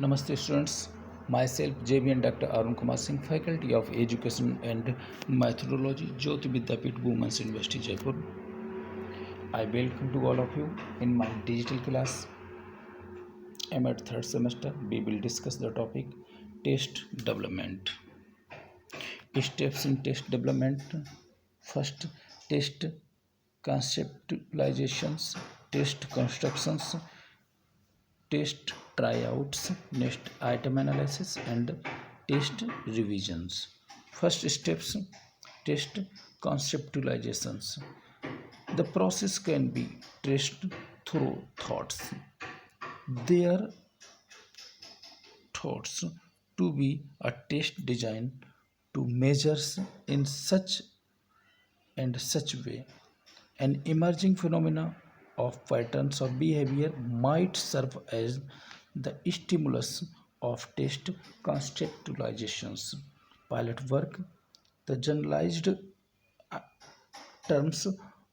Namaste students, myself JB and Dr. Arun Kumar Singh, Faculty of Education and Methodology, Jyoti Vidyapit Women's University, Jaipur. I welcome to all of you in my digital class. I am at third semester. We will discuss the topic test development. Steps in test development. First, test conceptualizations, test constructions, test tryouts, next item analysis and test revisions. First steps, test conceptualizations. The process can be traced through thoughts. Their thoughts to be a test design to measures in such and such way. An emerging phenomena of patterns of behavior might serve as the stimulus of test conceptualizations. Pilot work, the generalized terms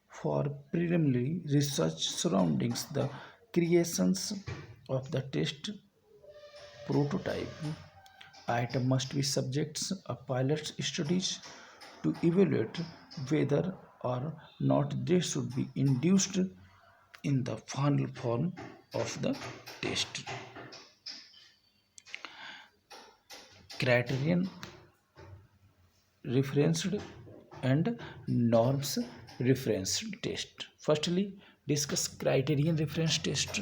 for preliminary research surroundings the creations of the test prototype. Item must be subjects of pilot studies to evaluate whether or not they should be induced in the final form of the test. Criterion referenced and norms reference test. Firstly, discuss criterion reference test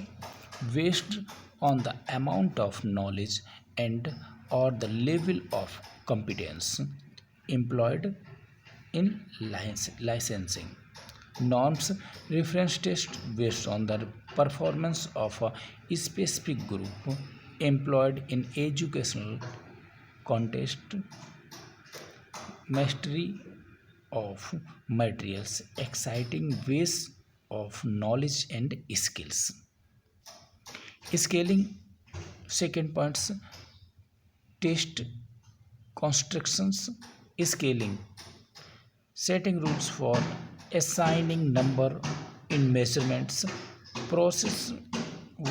based on the amount of knowledge and or the level of competence employed in licensing. Norms reference test based on the performance of a specific group employed in educational context, mastery of materials, exciting ways of knowledge and skills. Scaling, second points, test constructions, scaling, setting rules for assigning number in measurements, process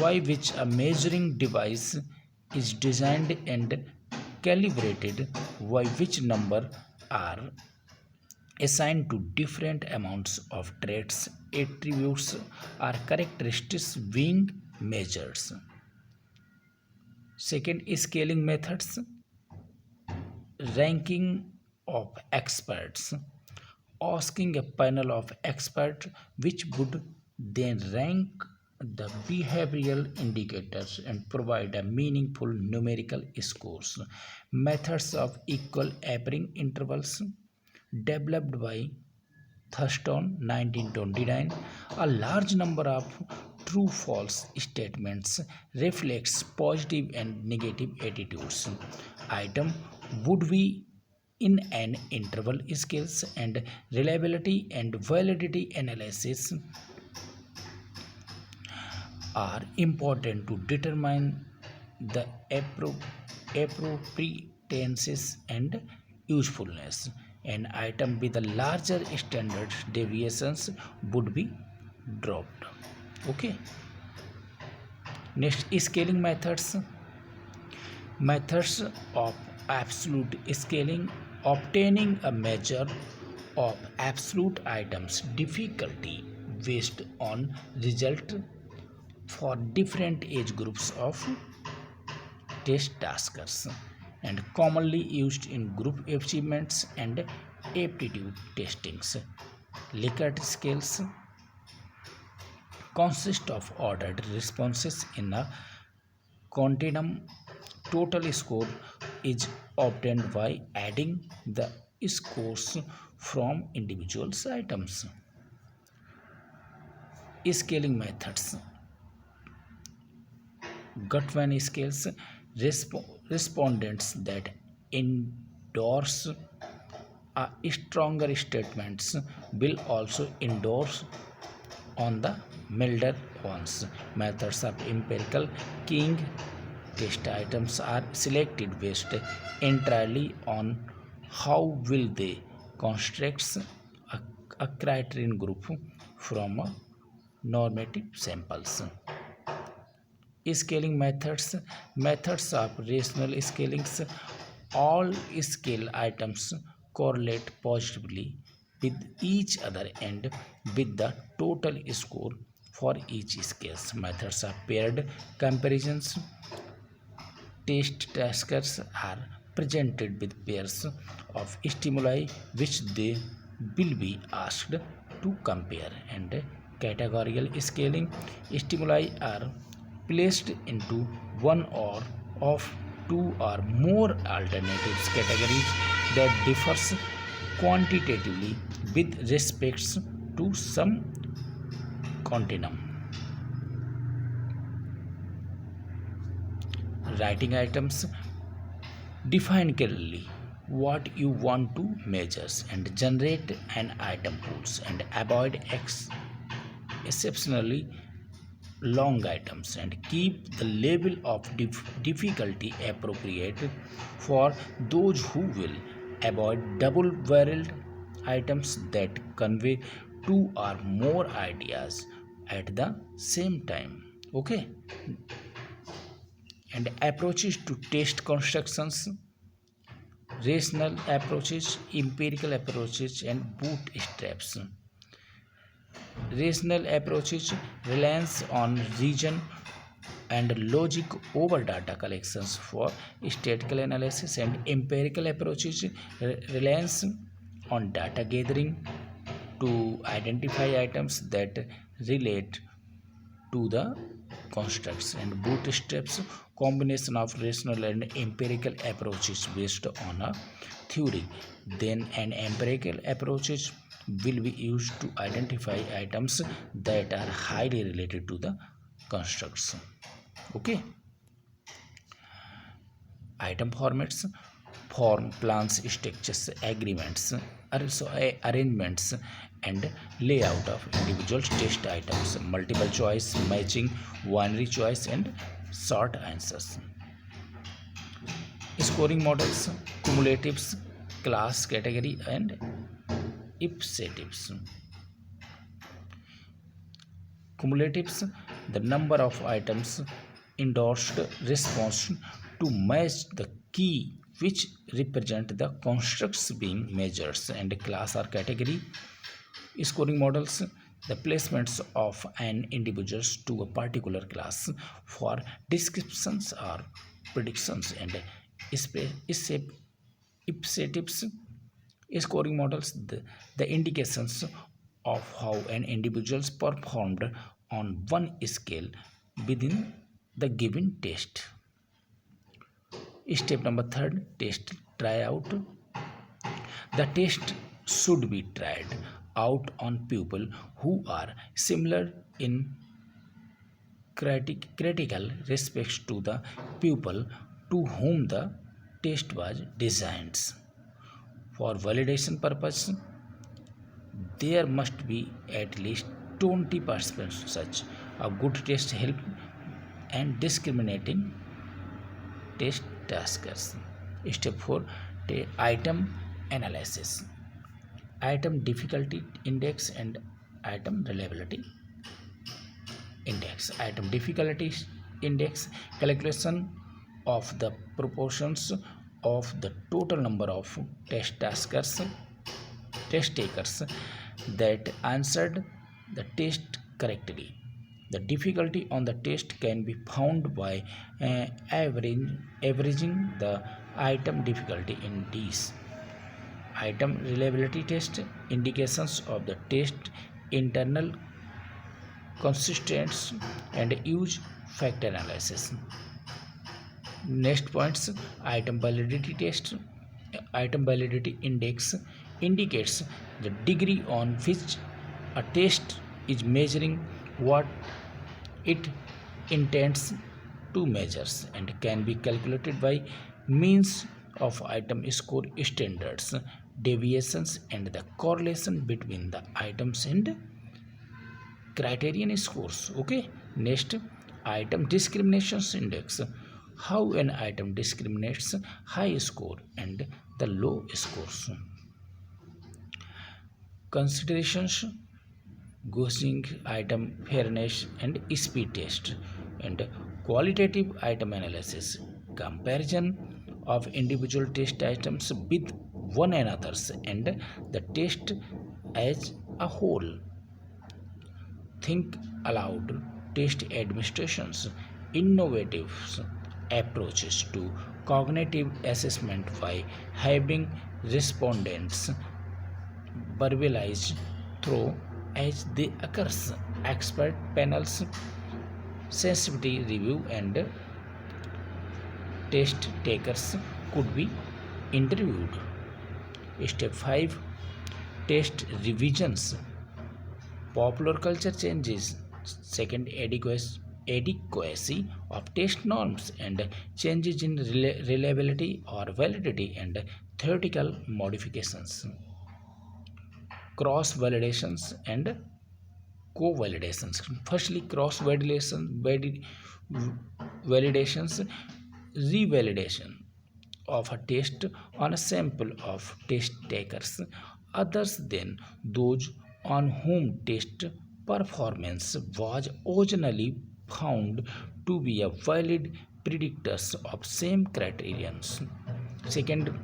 by which a measuring device is designed and calibrated, by which number are assigned to different amounts of traits, attributes, or characteristics being measured. Second, scaling methods, ranking of experts, asking a panel of experts which would then rank the behavioral indicators and provide a meaningful numerical scores. Methods of equal appearing intervals developed by Thurston 1929. A large number of true false statements reflects positive and negative attitudes. Item would be in an interval scales and reliability and validity analysis are important to determine the appropriateness and usefulness. An item with a larger standard deviations would be dropped. Okay. Next, scaling methods. Methods of absolute scaling, obtaining a measure of absolute items difficulty based on result for different age groups of test taskers and commonly used in group achievements and aptitude testings. Likert scales consist of ordered responses in a continuum. Total score is obtained by adding the scores from individual items. Scaling methods. Gutmann scales respondents that endorse a stronger statements will also endorse on the milder ones. Methods of empirical keying, test items are selected based entirely on how will they construct a criterion group from normative samples. Scaling methods of rational scalings. All scale items correlate positively with each other and with the total score for each scale. Methods of paired comparisons. Test taskers are presented with pairs of stimuli which they will be asked to compare. And categorical scaling. Stimuli are placed into one or of two or more alternatives categories that differs quantitatively with respects to some continuum. Writing items. Define clearly what you want to measure and generate an item pools and avoid exceptionally long items and keep the level of difficulty appropriate for those who will avoid double-barreled items that convey two or more ideas at the same time. Okay, and approaches to test constructions. Rational approaches, empirical approaches, and bootstraps. Rational approaches reliance on reason and logic over data collections for statistical analysis, and empirical approaches reliance on data gathering to identify items that relate to the constructs. And bootstraps, combination of rational and empirical approaches based on a theory. Then an empirical approaches will be used to identify items that are highly related to the constructs. Okay, item formats. Form, plans, structures, agreements, also arrangements and layout of individual test items. Multiple choice, matching, binary choice, and short answers. Scoring models, cumulatives, class, category, and ipsatives. Cumulatives, the number of items endorsed response to match the key which represent the constructs being measured. And class or category. Scoring models, the placements of an individual to a particular class for descriptions or predictions. And ipsatives, scoring models, the indications of how an individual performed on one scale within the given test. Step number 3, test tryout. The test should be tried out on people who are similar in critical respects to the people to whom the test was designed. For validation purpose, there must be at least 20% such a good test help and discriminating test taskers. Step 4, item analysis. Item difficulty index and item reliability index. Item difficulty index, calculation of the proportions of the total number of test takers that answered the test correctly. The difficulty on the test can be found by averaging the item difficulty in these. Item reliability test, indications of the test internal consistency and use factor analysis. Next points, item validity test. Item validity index indicates the degree on which a test is measuring what it intends to measure and can be calculated by means of item score standards, deviations, and the correlation between the items and criterion scores. Okay, next, item discriminations index. How an item discriminates high score and the low scores. Considerations, Gaussian item fairness and speed test. And Qualitative item analysis, comparison of individual test items with one another's and the test as a whole. Think aloud, test administrations, innovative approaches to cognitive assessment by having respondents verbalized through as they occurs. Expert panels, sensitivity review, and test takers could be interviewed. Step 5, test revisions, popular culture changes. Second, adequacy of test norms and changes in reliability or validity and theoretical modifications. Cross validations and co-validations. Firstly, cross validations, revalidation of a test on a sample of test takers others than those on whom test performance was originally found to be a valid predictors of same criterions. Second,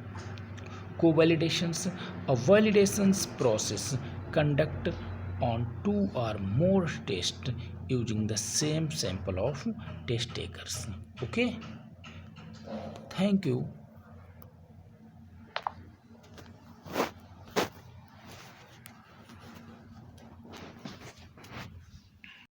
co-validations, a validations process conducted on two or more tests using the same sample of test takers. Okay, thank you.